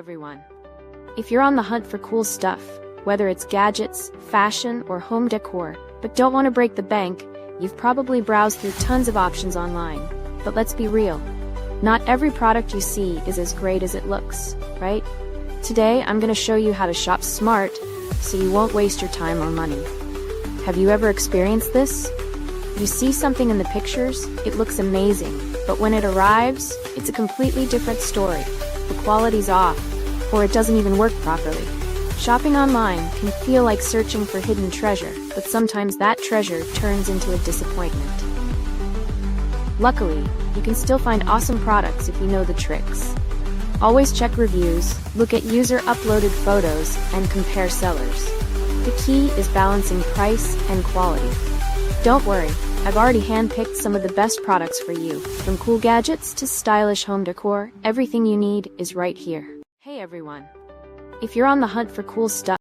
everyone. If you're on the hunt for cool stuff, whether it's gadgets, fashion, or home decor, but don't want to break the bank, you've probably browsed through tons of options online. But let's be real. Not every product you see is as great as it looks, right? Today, I'm going to show you how to shop smart so you won't waste your time or money. Have you ever experienced this? You see something in the pictures, it looks amazing, but when it arrives, it's a completely different story. The quality's off, or it doesn't even work properly. Shopping online can feel like searching for hidden treasure, but sometimes that treasure turns into a disappointment. Luckily, you can still find awesome products if you know the tricks. Always check reviews, look at user-uploaded photos, and compare sellers. The key is balancing price and quality. Don't worry, I've already handpicked some of the best products for you. From cool gadgets to stylish home decor, everything you need is right here. Hey everyone! If you're on the hunt for cool stuff,